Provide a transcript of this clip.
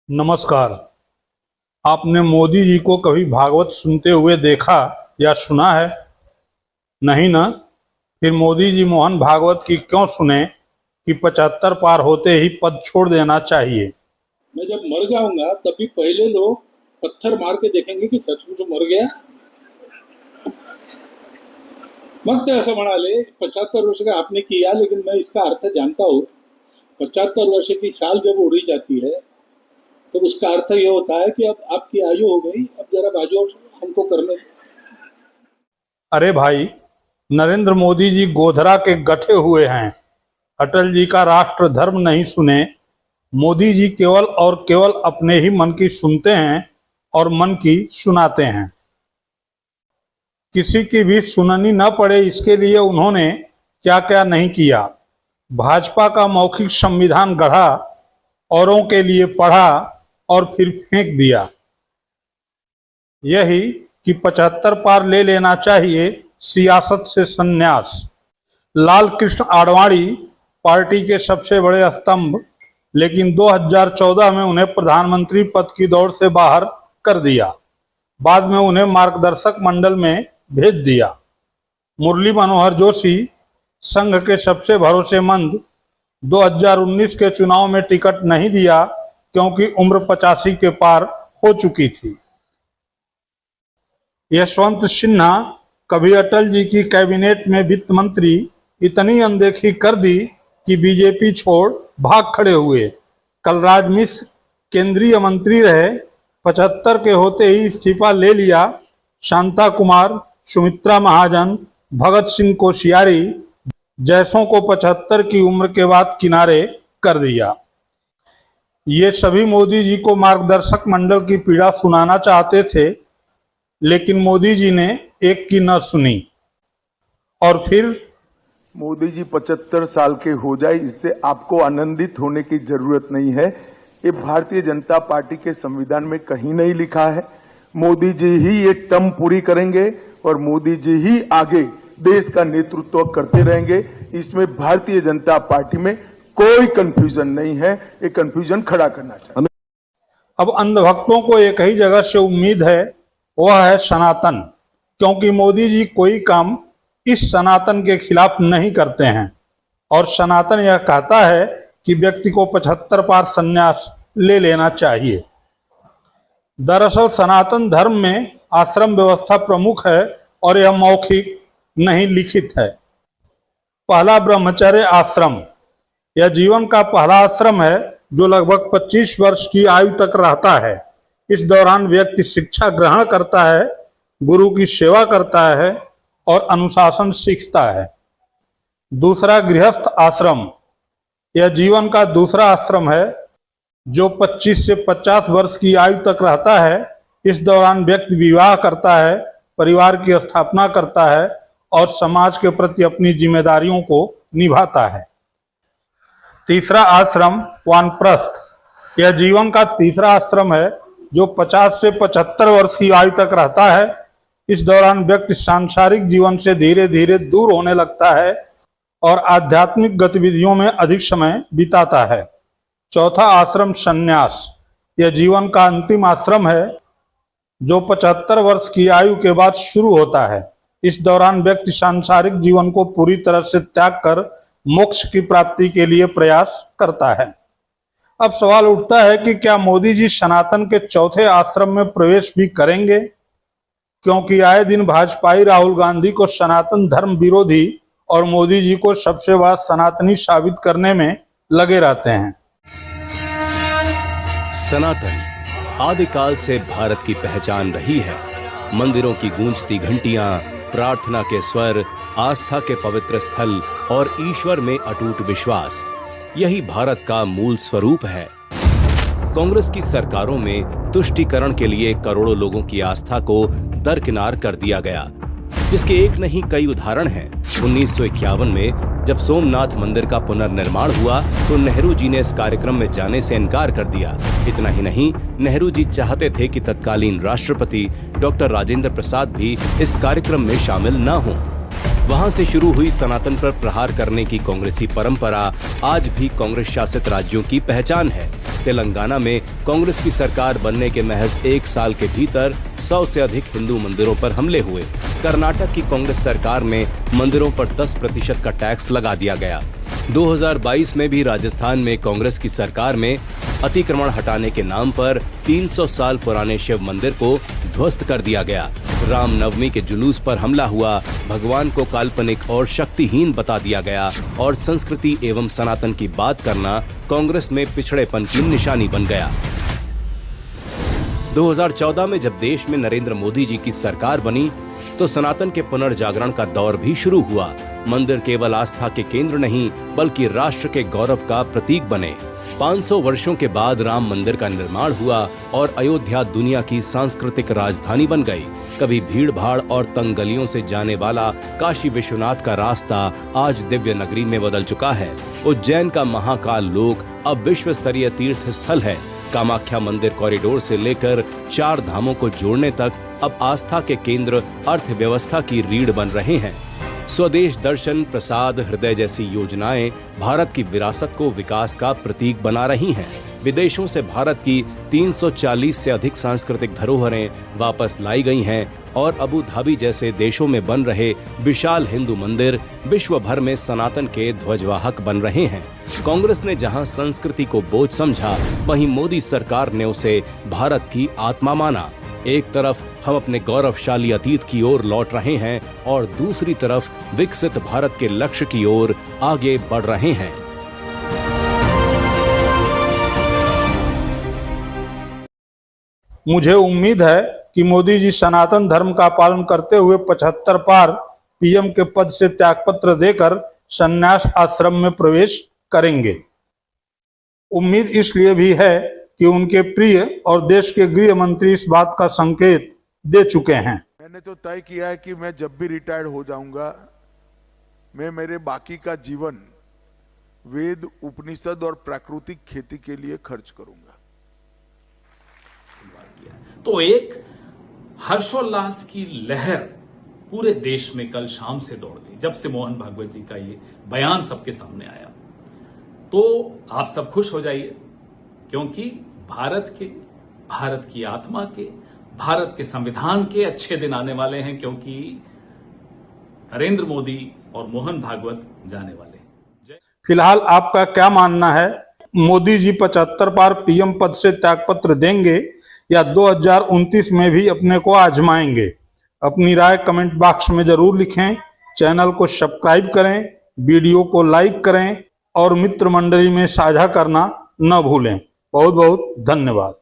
नमस्कार। आपने मोदी जी को कभी भागवत सुनते हुए देखा या सुना है? नहीं ना? फिर मोदी जी मोहन भागवत की क्यों सुने कि 75 पार होते ही पद छोड़ देना चाहिए। मैं जब मर जाऊंगा तब भी पहले लोग पत्थर मार के देखेंगे कि सचमुच मर गया। मग ते असं म्हणाले 75 वर्ष का आपने किया, लेकिन मैं इसका अर्थ जानता हूँ। 75 वर्ष की साल जब उड़ी जाती है तो उसका अर्थ ये होता है कि अब आपकी आयु हो गई, अब जरा बाजू हमको करने। अरे भाई, नरेंद्र मोदी जी गोधरा के गठे हुए हैं। अटल जी का राष्ट्र धर्म नहीं सुने। मोदी जी केवल और केवल अपने ही मन की सुनते हैं और मन की सुनाते हैं। किसी की भी सुननी न पड़े, इसके लिए उन्होंने क्या क्या नहीं किया। भाजपा का मौखिक संविधान गढ़ा, औरों के लिए पढ़ा और फिर फेंक दिया। यही कि 75 पार ले लेना चाहिए, सियासत से संन्यास। लाल कृष्ण आडवाणी पार्टी के सबसे बड़े स्तंभ, लेकिन 2014 में उन्हें प्रधानमंत्री पद की दौड़ से बाहर कर दिया। बाद में उन्हें मार्गदर्शक मंडल में भेज दिया। मुरली मनोहर जोशी संघ के सबसे भरोसेमंद, 2019 के चुनाव में टिकट नहीं दिया क्योंकि उम्र 85 के पार हो चुकी थी। यशवंत सिन्हा कभी अटल जी की कैबिनेट में वित्त मंत्री, इतनी अनदेखी कर दी कि बीजेपी छोड़ भाग खड़े हुए। कलराज मिश्र केंद्रीय मंत्री रहे, 75 के होते ही इस्तीफा ले लिया। शांता कुमार, सुमित्रा महाजन, भगत सिंह कोश्यारी जैसों को 75 की उम्र के बाद किनारे कर दिया। ये सभी मोदी जी को मार्गदर्शक मंडल की पीड़ा सुनाना चाहते थे, लेकिन मोदी जी ने एक की न सुनी। और फिर मोदी जी 75 साल के हो जाए, इससे आपको आनंदित होने की जरूरत नहीं है। ये भारतीय जनता पार्टी के संविधान में कहीं नहीं लिखा है। मोदी जी ही ये टर्म पूरी करेंगे और मोदी जी ही आगे देश का नेतृत्व करते रहेंगे। इसमें भारतीय जनता पार्टी में कोई कंफ्यूजन नहीं है। ये कंफ्यूजन खड़ा करना चाहिए। अब अंधभक्तों को एक ही जगह से उम्मीद है, वह है सनातन, क्योंकि मोदी जी कोई काम इस सनातन के खिलाफ नहीं करते हैं। और सनातन यह कहता है कि व्यक्ति को 75 पार संन्यास ले लेना चाहिए। दरअसल सनातन धर्म में आश्रम व्यवस्था प्रमुख है और यह मौखिक नहीं, लिखित है। पहला ब्रह्मचर्य आश्रम, यह जीवन का पहला आश्रम है जो लगभग 25 वर्ष की आयु तक रहता है। इस दौरान व्यक्ति शिक्षा ग्रहण करता है, गुरु की सेवा करता है और अनुशासन सीखता है। दूसरा गृहस्थ आश्रम, यह जीवन का दूसरा आश्रम है जो 25 से 50 वर्ष की आयु तक रहता है। इस दौरान व्यक्ति विवाह करता है, परिवार की स्थापना करता है और समाज के प्रति अपनी जिम्मेदारियों को निभाता है। तीसरा आश्रम वानप्रस्थ, यह जीवन का तीसरा आश्रम है जो 50 से 75 वर्ष की आयु तक रहता है। इस दौरान व्यक्ति सांसारिक जीवन से धीरे धीरे दूर होने लगता है और आध्यात्मिक गतिविधियों में अधिक समय बिताता है। चौथा आश्रम संन्यास, यह जीवन का अंतिम आश्रम है जो 75 वर्ष की आयु के बाद शुरू होता है। इस दौरान व्यक्ति सांसारिक जीवन को पूरी तरह से त्याग कर मोक्ष की प्राप्ति के लिए प्रयास करता है। अब सवाल उठता है कि क्या मोदी जी सनातन के चौथे आश्रम में प्रवेश भी करेंगे? क्योंकि आए दिन भाजपाई राहुल गांधी को सनातन धर्म विरोधी और मोदी जी को सबसे बड़ा सनातनी साबित करने में लगे रहते हैं। सनातन आदिकाल से भारत की पहचान रही है। मंदिरों की गूंजती घंटियां, प्रार्थना के स्वर, आस्था के पवित्र स्थल और ईश्वर में अटूट विश्वास, यही भारत का मूल स्वरूप है। कांग्रेस की सरकारों में तुष्टीकरण के लिए करोड़ों लोगों की आस्था को दरकिनार कर दिया गया, जिसके एक नहीं कई उदाहरण हैं। 1951 में जब सोमनाथ मंदिर का पुनर्निर्माण हुआ तो नेहरू जी ने इस कार्यक्रम में जाने से इनकार कर दिया। इतना ही नहीं, नेहरू जी चाहते थे कि तत्कालीन राष्ट्रपति डॉक्टर राजेंद्र प्रसाद भी इस कार्यक्रम में शामिल न हों। वहां से शुरू हुई सनातन पर प्रहार करने की कांग्रेसी परंपरा आज भी कांग्रेस शासित राज्यों की पहचान है। तेलंगाना में कांग्रेस की सरकार बनने के महज 1 साल के भीतर 100 से अधिक हिंदू मंदिरों पर हमले हुए। कर्नाटक की कांग्रेस सरकार में मंदिरों पर 10% का टैक्स लगा दिया गया। 2022 में भी राजस्थान में कांग्रेस की सरकार में अतिक्रमण हटाने के नाम पर 300 साल पुराने शिव मंदिर को ध्वस्त कर दिया गया। रामनवमी के जुलूस पर हमला हुआ, भगवान को काल्पनिक और शक्तिहीन बता दिया गया और संस्कृति एवं सनातन की बात करना कांग्रेस में पिछड़ेपन की निशानी बन गया। 2014 में जब देश में नरेंद्र मोदी जी की सरकार बनी तो सनातन के पुनर्जागरण का दौर भी शुरू हुआ। मंदिर केवल आस्था के केंद्र नहीं बल्कि राष्ट्र के गौरव का प्रतीक बने। 500 वर्षों के बाद राम मंदिर का निर्माण हुआ और अयोध्या दुनिया की सांस्कृतिक राजधानी बन गई। कभी भीड़ भाड़ और तंग गलियों से जाने वाला काशी विश्वनाथ का रास्ता आज दिव्य नगरी में बदल चुका है। उज्जैन का महाकाल लोक अब विश्व स्तरीय तीर्थ स्थल है। कामाख्या मंदिर कॉरिडोर से लेकर 4 धामों को जोड़ने तक अब आस्था के केंद्र अर्थव्यवस्था की रीढ़ बन रहे हैं। स्वदेश दर्शन, प्रसाद, हृदय जैसी योजनाएं भारत की विरासत को विकास का प्रतीक बना रही हैं। विदेशों से भारत की 340 से अधिक सांस्कृतिक धरोहरें वापस लाई गई हैं और अबू धाबी जैसे देशों में बन रहे विशाल हिंदू मंदिर विश्व भर में सनातन के ध्वजवाहक बन रहे हैं। कांग्रेस ने जहां संस्कृति को बोझ समझा, वहीं मोदी सरकार ने उसे भारत की आत्मा माना। एक तरफ हम अपने गौरवशाली अतीत की ओर लौट रहे हैं और दूसरी तरफ विकसित भारत के लक्ष्य की ओर आगे बढ़ रहे हैं। मुझे उम्मीद है कि मोदी जी सनातन धर्म का पालन करते हुए 75 पार पीएम के पद से त्यागपत्र देकर संन्यास आश्रम में प्रवेश करेंगे। उम्मीद इसलिए भी है कि उनके प्रिय और देश के गृह मंत्री इस बात का संकेत दे चुके हैं। मैंने तो तय किया है कि मैं जब भी रिटायर्ड हो जाऊंगा, मैं मेरे बाकी का जीवन वेद, उपनिषद और प्राकृतिक खेती के लिए खर्च करूंगा। तो एक हर्षोल्लास की लहर पूरे देश में कल शाम से दौड़ गई जब से मोहन भागवत जी का ये बयान सबके सामने आया। तो आप सब खुश हो जाइए, क्योंकि भारत की आत्मा के, भारत के संविधान के अच्छे दिन आने वाले हैं, क्योंकि नरेंद्र मोदी और मोहन भागवत जाने वाले हैं। फिलहाल आपका क्या मानना है? मोदी जी 75 बार पीएम पद से त्यागपत्र देंगे या 2029 में भी अपने को आजमाएंगे? अपनी राय कमेंट बॉक्स में जरूर लिखें। चैनल को सब्सक्राइब करें, वीडियो को लाइक करें और मित्र मंडली में साझा करना न भूलें। बहुत बहुत धन्यवाद।